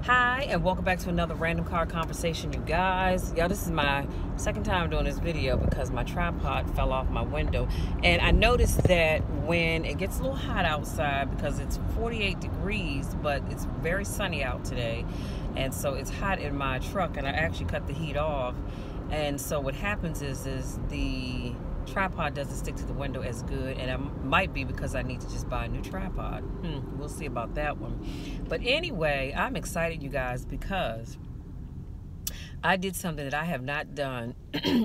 Hi, and welcome back to another random car conversation, you guys. Y'all, this is my second time doing this video because my tripod fell off my window. And I noticed that when it gets a little hot outside, because it's 48 degrees, but it's very sunny out today. And so it's hot in my truck, and I actually cut the heat off. And so what happens is the tripod doesn't stick to the window as good, and it might be because I need to just buy a new tripod. We'll see about that one. But anyway, I'm excited, you guys, because I did something that I have not done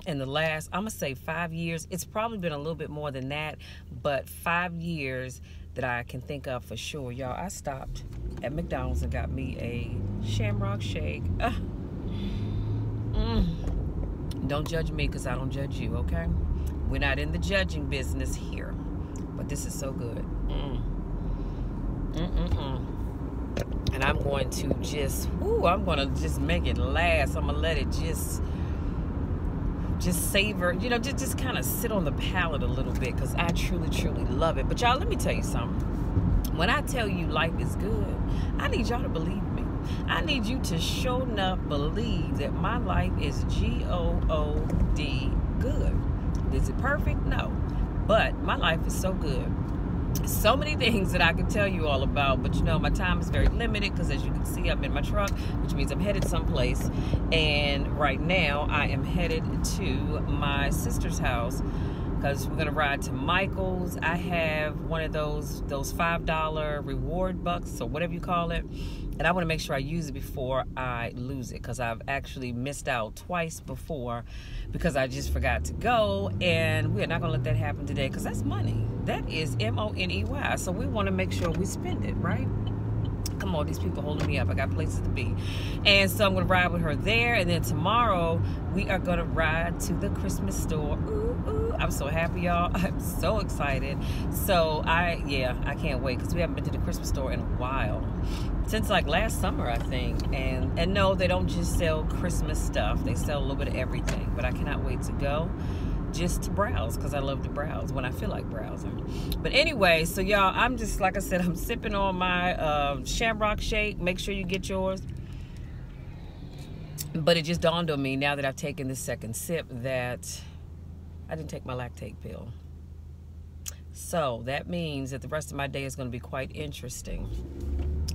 in the last, I'm gonna say 5 years. It's probably been a little bit more than that, but 5 years that I can think of for sure. Y'all, I stopped at McDonald's and got me a Shamrock Shake. Don't judge me because I don't judge you, okay? We're not in the judging business here, but this is so good. And I'm going to just, I'm going to just make it last. I'm going to let it just savor, you know, just kind of sit on the palate a little bit, because I truly, truly love it. But y'all, let me tell you something. When I tell you life is good, I need y'all to believe me. I need you to show enough believe that my life is G-O-O-D good. Is it perfect? No. But my life is so good. So many things that I can tell you all about, but you know, my time is very limited because, as you can see, I'm in my truck, which means I'm headed someplace. And right now I am headed to my sister's house because we're gonna ride to Michael's. I have one of those $5 reward bucks, or whatever you call it, and I want to make sure I use it before I lose it, because I've actually missed out twice before because I just forgot to go. And we're not gonna let that happen today, because that's money. That is M-O-N-E-Y. So we want to make sure we spend it, right? Come on, these people holding me up. I got places to be. And so I'm gonna ride with her there, and then tomorrow we are gonna ride to the Christmas store. I'm so happy, y'all. I'm so excited. So I can't wait, because we haven't been to the Christmas store in a while, since like last summer, I think. And no, they don't just sell Christmas stuff. They sell a little bit of everything. But I cannot wait to go, just to browse, because I love to browse when I feel like browsing. But anyway, so y'all, I'm just, like I said, I'm sipping on my Shamrock Shake. Make sure you get yours. But it just dawned on me, now that I've taken this second sip, that I didn't take my lactate pill. So that means that the rest of my day is going to be quite interesting.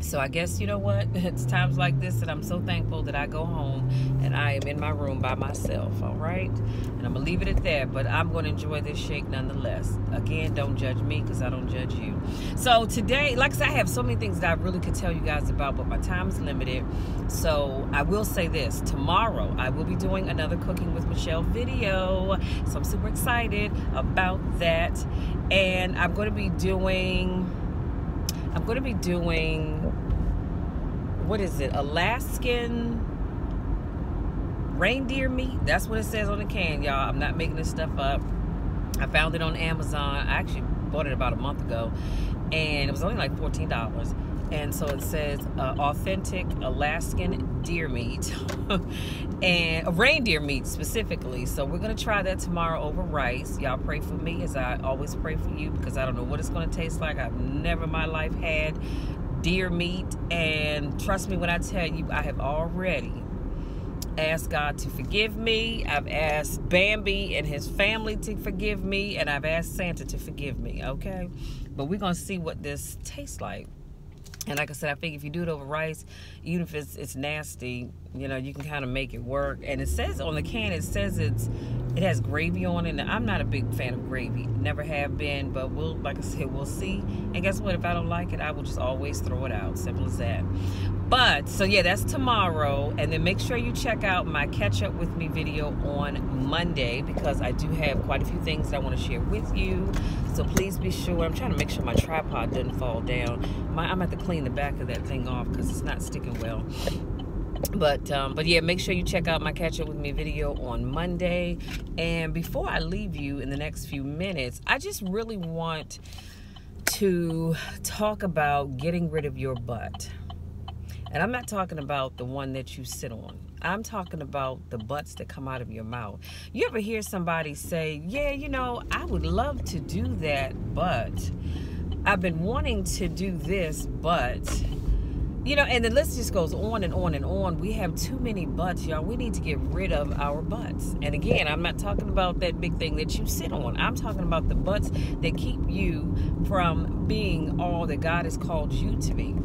So I guess, you know what, it's times like this that I'm so thankful that I go home and I am in my room by myself, all right? And I'm gonna leave it at that, but I'm gonna enjoy this shake nonetheless. Again, don't judge me, because I don't judge you. So today, like I said, I have so many things that I really could tell you guys about, but my time is limited. So I will say this: tomorrow I will be doing another Cooking with Michelle video. So I'm super excited about that. And I'm gonna be doing, what is it, Alaskan reindeer meat. That's what it says on the can, y'all. I'm not making this stuff up. I found it on Amazon. I actually bought it about a month ago, and it was only like $14. And so it says authentic Alaskan deer meat and reindeer meat specifically. So we're gonna try that tomorrow over rice. Y'all pray for me, as I always pray for you, because I don't know what it's gonna taste like. I've never in my life had deer meat, and trust me when I tell you, I have already asked God to forgive me. I've asked Bambi and his family to forgive me, and I've asked Santa to forgive me, okay? But we're gonna see what this tastes like. And like I said, I think if you do it over rice, even if it's nasty, you know, you can kind of make it work. And it says on the can, it says it has gravy on it. And I'm not a big fan of gravy, never have been, but we'll, like I said, we'll see. And guess what? If I don't like it, I will just always throw it out. Simple as that. But so yeah, that's tomorrow. And then make sure you check out my catch up with me video on Monday, because I do have quite a few things that I want to share with you. So please be sure. I'm trying to make sure my tripod doesn't fall down. I'm gonna have to clean the back of that thing off, because it's not sticking well. But yeah, make sure you check out my catch up with me video on Monday. And before I leave you in the next few minutes, I just really want to talk about getting rid of your butt. And I'm not talking about the one that you sit on. I'm talking about the butts that come out of your mouth. You ever hear somebody say, yeah, you know, I would love to do that, but I've been wanting to do this, but And the list just goes on and on and on. We have too many butts, y'all. We need to get rid of our butts. And again, I'm not talking about that big thing that you sit on. I'm talking about the butts that keep you from being all that God has called you to be.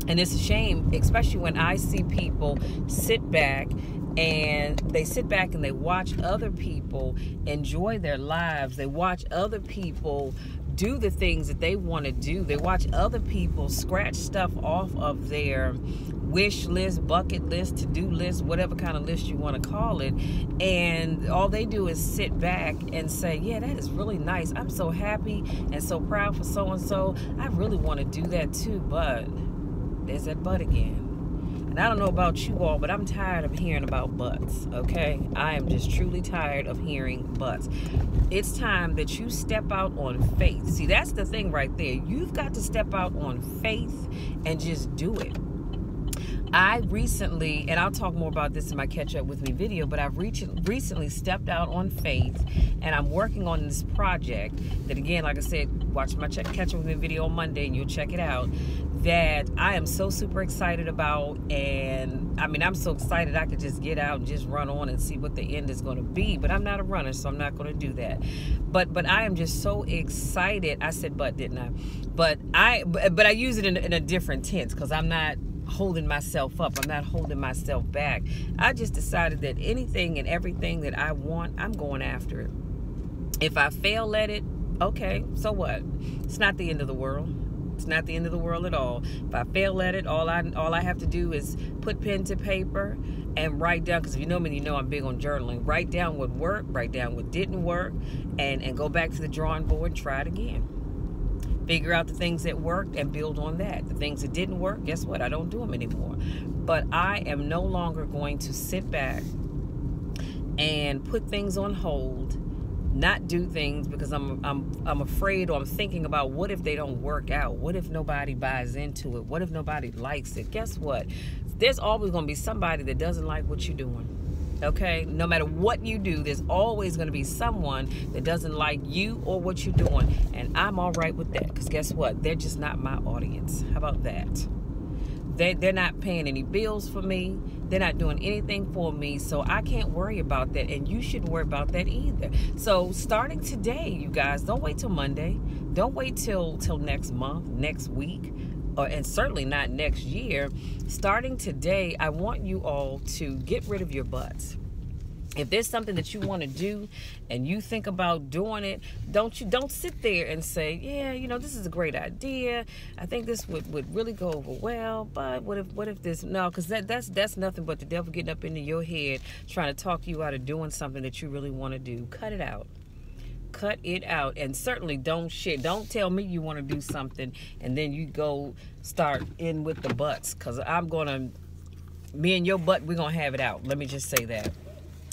And it's a shame, especially when I see people sit back and they watch other people enjoy their lives. They watch other people do the things that they want to do. They watch other people scratch stuff off of their wish list, bucket list, to-do list, whatever kind of list you want to call it. And all they do is sit back and say, yeah, that is really nice. I'm so happy and so proud for so-and-so. I really want to do that too, but there's that but again. And I don't know about you all, but I'm tired of hearing about buts, okay? I am just truly tired of hearing buts. It's time that you step out on faith. See, that's the thing right there. You've got to step out on faith and just do it. I recently, and I'll talk more about this in my Catch Up With Me video, but I've recently stepped out on faith, and I'm working on this project that, again, like I said, watch my Catch Up With Me video on Monday and you'll check it out, that I am so super excited about. And I mean, I'm so excited I could just get out and just run on and see what the end is going to be, but I'm not a runner, so I'm not going to do that. But I am just so excited. I said but, didn't I? But I use it in a different tense, because I'm not holding myself up. I'm not holding myself back. I just decided that anything and everything that I want, I'm going after it. If I fail at it, okay, so what? It's not the end of the world. It's not the end of the world at all. If I fail at it, all I have to do is put pen to paper and write down, because if you know me, you know I'm big on journaling. Write down what worked, write down what didn't work, and go back to the drawing board and try it again. Figure out the things that worked and build on that. The things that didn't work, guess what? I don't do them anymore. But I am no longer going to sit back and put things on hold, not do things because I'm afraid, or I'm thinking about what if they don't work out? What if nobody buys into it? What if nobody likes it? Guess what? There's always going to be somebody that doesn't like what you're doing. Okay, no matter what you do, there's always going to be someone that doesn't like you or what you're doing, and I'm all right with that, because guess what? They're just not my audience. How about that? They're not paying any bills for me. They're not doing anything for me, so I can't worry about that, and you shouldn't worry about that either. So starting today, you guys, don't wait till Monday. Don't wait till next month, next week, and certainly not next year. Starting today, I want you all to get rid of your butts. If there's something that you want to do and you think about doing it, don't sit there and say, yeah, this is a great idea. I think this would really go over well, but what if this? No, because that's nothing but the devil getting up into your head trying to talk you out of doing something that you really want to do. Cut it out. Cut it out. And certainly don't tell me you want to do something and then you go start in with the butts, because me and your butt, we're gonna have it out. Let me just say that,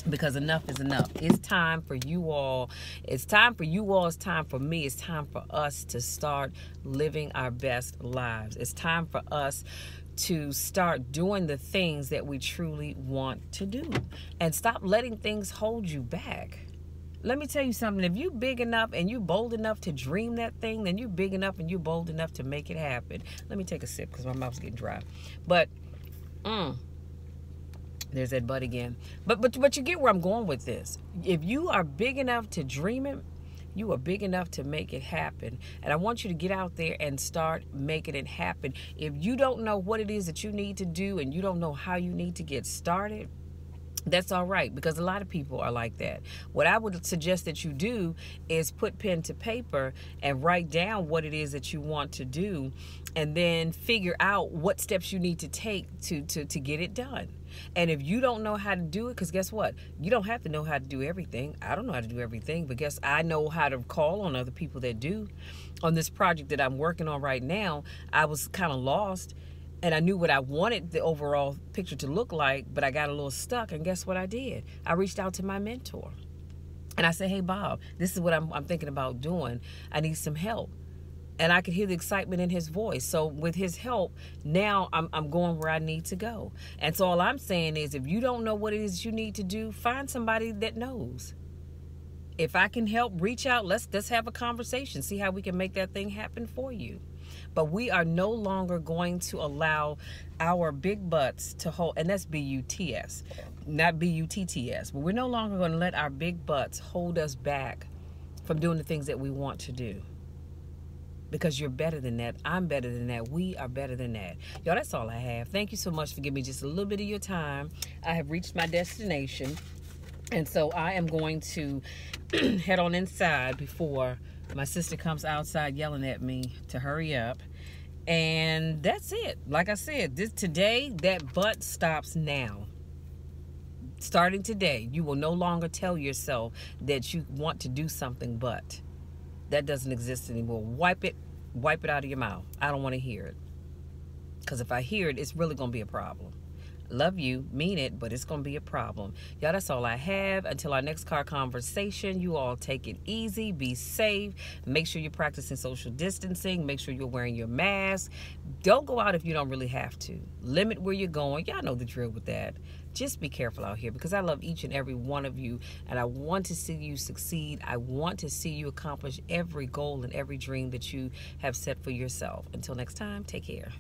because enough is enough. It's time for you all. It's time for you all. It's time for me. It's time for us to start living our best lives. It's time for us to start doing the things that we truly want to do, and stop letting things hold you back. Let me tell you something. If you're big enough and you're bold enough to dream that thing, then you're big enough and you're bold enough to make it happen. Let me take a sip because my mouth's getting dry. But, there's that but again. But you get where I'm going with this. If you are big enough to dream it, you are big enough to make it happen. And I want you to get out there and start making it happen. If you don't know what it is that you need to do and you don't know how you need to get started, that's all right, because a lot of people are like that. What I would suggest that you do is put pen to paper and write down what it is that you want to do, and then figure out what steps you need to take to get it done. And if you don't know how to do it, because guess what? You don't have to know how to do everything. I don't know how to do everything, but guess I know how to call on other people that do. On this project that I'm working on right now, I was kind of lost. And I knew what I wanted the overall picture to look like, but I got a little stuck. And guess what I did? I reached out to my mentor. And I said, hey, Bob, this is what I'm thinking about doing. I need some help. And I could hear the excitement in his voice. So with his help, now I'm going where I need to go. And so all I'm saying is, if you don't know what it is you need to do, find somebody that knows. If I can help, reach out. Let's have a conversation. See how we can make that thing happen for you. But we are no longer going to allow our big butts to hold, and that's B-U-T-S, not B-U-T-T-S, but we're no longer going to let our big butts hold us back from doing the things that we want to do. Because you're better than that. I'm better than that. We are better than that. Y'all, that's all I have. Thank you so much for giving me just a little bit of your time. I have reached my destination. And so I am going to head on inside before my sister comes outside yelling at me to hurry up. And that's it. Like I said, today, that butt stops now. Starting today, you will no longer tell yourself that you want to do something but. That doesn't exist anymore. Wipe it out of your mouth. I don't want to hear it. Because if I hear it, it's really going to be a problem. Love you, mean it, but it's going to be a problem. Y'all, that's all I have. Until our next car conversation, you all take it easy, be safe. Make sure you're practicing social distancing. Make sure you're wearing your mask. Don't go out if you don't really have to. Limit where you're going. Y'all know the drill with that. Just be careful out here, because I love each and every one of you, and I want to see you succeed. I want to see you accomplish every goal and every dream that you have set for yourself. Until next time, take care.